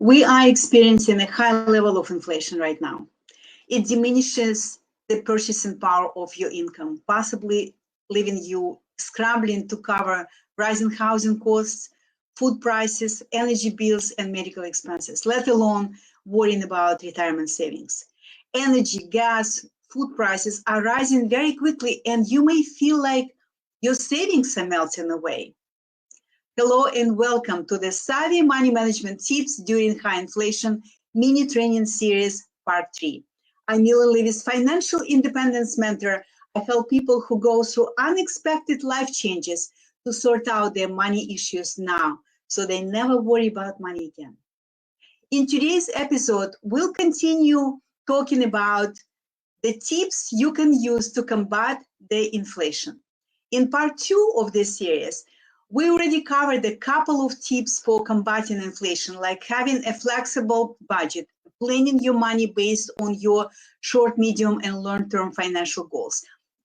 We are experiencing a high level of inflation right now. It diminishes the purchasing power of your income, possibly leaving you scrambling to cover rising housing costs, food prices, energy bills, and medical expenses, let alone worrying about retirement savings. Energy, gas, food prices are rising very quickly, and you may feel like your savings are melting away. Hello and welcome to the Savvy Money Management Tips During High Inflation mini training series, part 3. I'm Millen, Livis, financial independence mentor. I help people who go through unexpected life changes to sort out their money issues now, so they never worry about money again. In today's episode, we'll continue talking about the tips you can use to combat the inflation. In part 2 of this series, we already covered a couple of tips for combating inflation, like having a flexible budget, planning your money based on your short, medium, and long-term financial goals.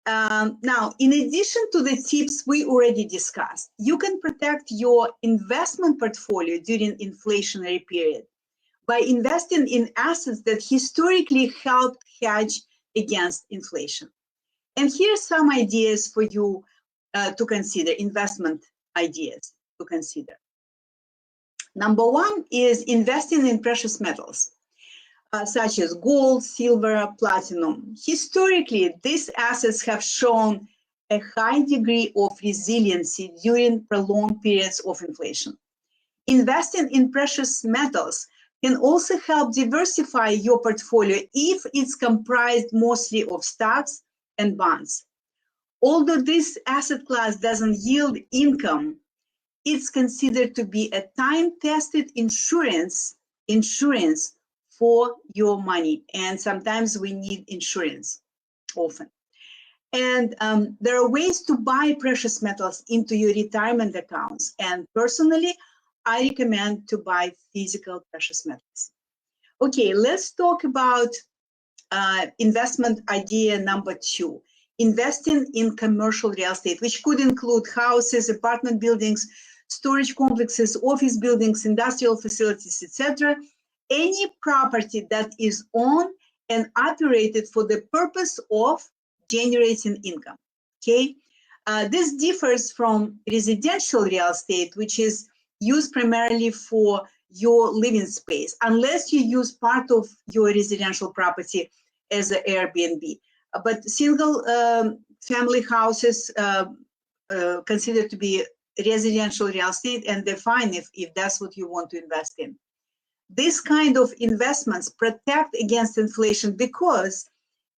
Now, in addition to the tips we already discussed, you can protect your investment portfolio during inflationary period by investing in assets that historically helped hedge against inflation. And here's some ideas for you to consider, investment ideas to consider. Number one is investing in precious metals, such as gold, silver, platinum. Historically, these assets have shown a high degree of resiliency during prolonged periods of inflation. Investing in precious metals can also help diversify your portfolio if it's comprised mostly of stocks and bonds. Although this asset class doesn't yield income, it's considered to be a time-tested insurance for your money. And sometimes we need insurance, often. And there are ways to buy precious metals into your retirement accounts. And personally, I recommend to buy physical precious metals. Okay, let's talk about investment idea number 2. Investing in commercial real estate, which could include houses, apartment buildings, storage complexes, office buildings, industrial facilities, etc. Any property that is owned and operated for the purpose of generating income. Okay, this differs from residential real estate, which is used primarily for your living space, unless you use part of your residential property as an Airbnb. But single family houses considered to be residential real estate, and they're fine if that's what you want to invest in. This kind of investments protect against inflation because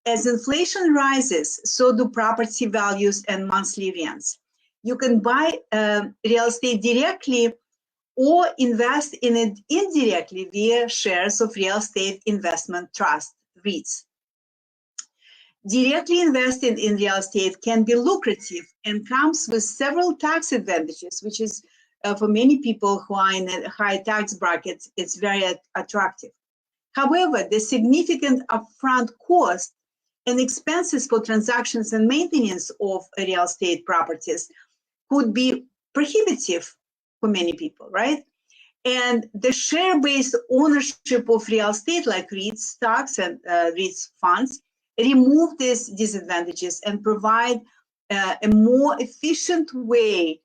as inflation rises, so do property values and monthly rents. You can buy real estate directly or invest in it indirectly via shares of real estate investment trust, REITs. Directly investing in real estate can be lucrative and comes with several tax advantages, which is for many people who are in a high tax bracket, it's very attractive. However, the significant upfront cost and expenses for transactions and maintenance of real estate properties could be prohibitive for many people, right? And the share-based ownership of real estate, like REITs, stocks, and REITs funds, remove these disadvantages and provide a more efficient way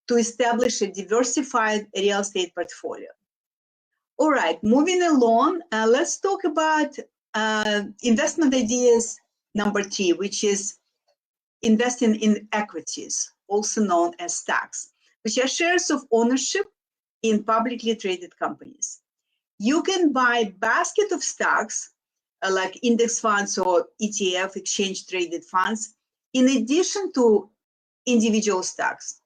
to establish a diversified real estate portfolio. All right, moving along, let's talk about investment ideas number 3, which is investing in equities, also known as stocks, which are shares of ownership in publicly traded companies. You can buy a basket of stocks, like index funds or ETF, exchange traded funds, in addition to individual stocks.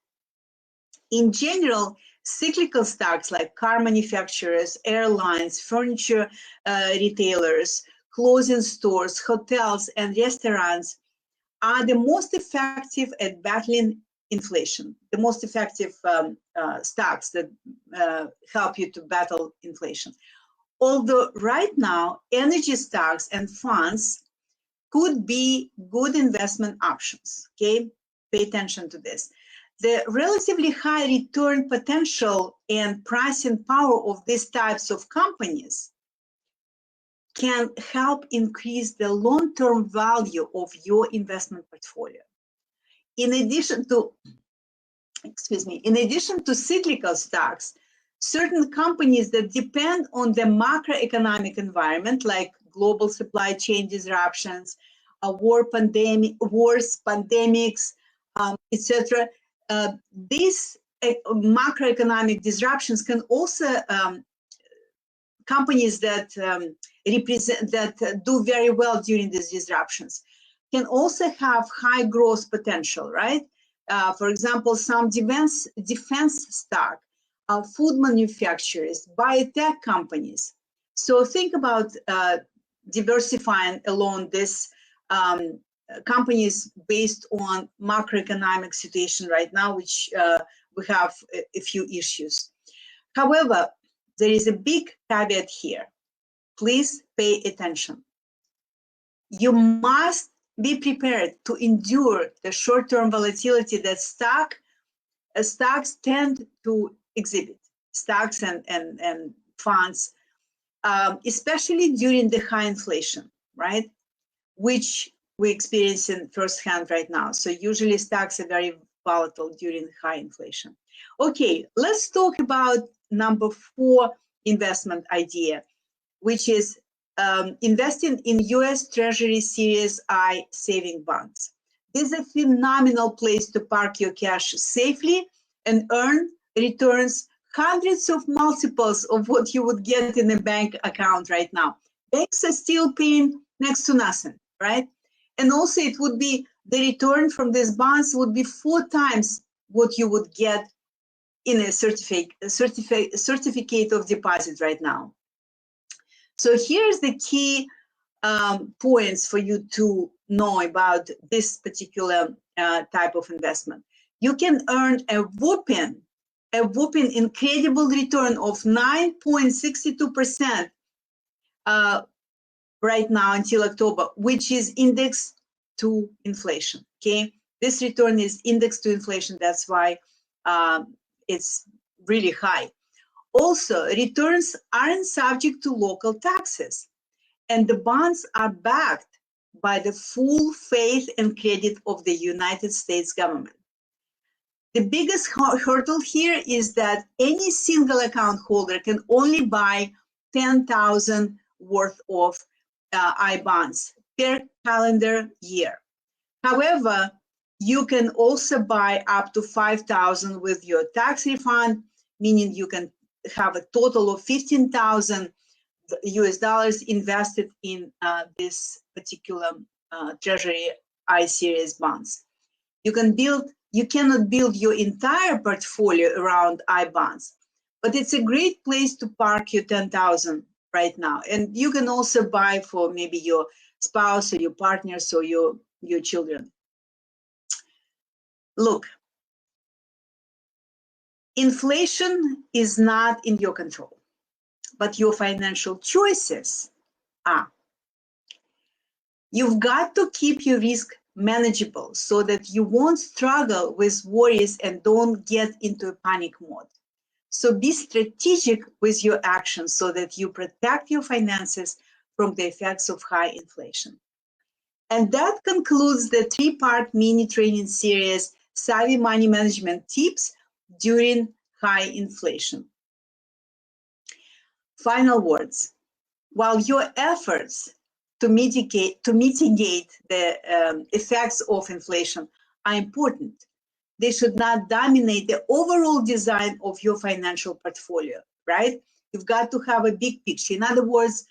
In general, cyclical stocks like car manufacturers, airlines, furniture retailers, clothing stores, hotels, and restaurants are the most effective at battling inflation, the most effective stocks that help you to battle inflation. Although right now, energy stocks and funds could be good investment options, okay? Pay attention to this. the relatively high return potential and pricing power of these types of companies can help increase the long-term value of your investment portfolio. In addition to, in addition to cyclical stocks, certain companies that depend on the macroeconomic environment, like global supply chain disruptions, wars, pandemics, etc., these macroeconomic disruptions can also companies that do very well during these disruptions can also have high growth potential, right? For example, some defense stock, food manufacturers, biotech companies. So think about diversifying along this companies based on macroeconomic situation right now, which we have a few issues. However, there is a big caveat here. Please pay attention. You must be prepared to endure the short-term volatility that stocks tend to exhibit, stocks and funds, especially during the high inflation, right? Which we experience in firsthand right now. So usually stocks are very volatile during high inflation. Okay, let's talk about number 4 investment idea, which is investing in US Treasury Series I saving bonds. This is a phenomenal place to park your cash safely and earn returns hundreds of multiples of what you would get in a bank account right now. Banks are still paying next to nothing, right? And also it would be, the return from these bonds would be 4 times what you would get in a certificate of deposit right now. So here's the key points for you to know about this particular type of investment. You can earn a whopping incredible return of 9.62% right now until October, which is indexed to inflation, okay? This return is indexed to inflation, that's why it's really high. Also, returns aren't subject to local taxes, and the bonds are backed by the full faith and credit of the United States government. The biggest hurdle here is that any single account holder can only buy 10,000 worth of I-bonds per calendar year. However, you can also buy up to 5,000 with your tax refund, meaning you can have a total of 15,000 US dollars invested in this particular Treasury I series bonds. You cannot build your entire portfolio around I bonds, but it's a great place to park your 10,000 right now. And you can also buy for maybe your spouse or your partners or your children. Look, inflation is not in your control, but your financial choices are. You've got to keep your risk manageable so that you won't struggle with worries and don't get into a panic mode. So be strategic with your actions so that you protect your finances from the effects of high inflation. And that concludes the 3-part mini training series, Savvy Money Management Tips During High Inflation. Final words. While your efforts to mitigate the effects of inflation are important, they should not dominate the overall design of your financial portfolio, right? You've got to have a big picture. In other words,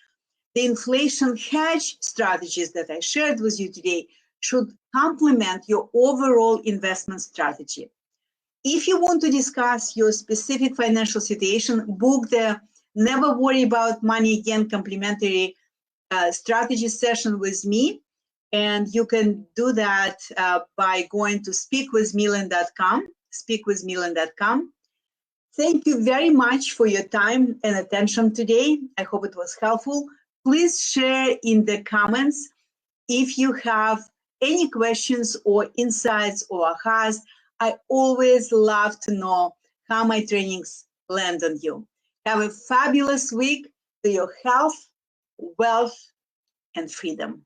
the inflation hedge strategies that I shared with you today should complement your overall investment strategy. If you want to discuss your specific financial situation, book the Never Worry About Money Again complimentary strategy session with me. And you can do that by going to speakwithmillen.com, speakwithmillen.com. Thank you very much for your time and attention today. I hope it was helpful. Please share in the comments if you have any questions or insights or ahas. I always love to know how my trainings land on you. Have a fabulous week to your health, wealth, and freedom.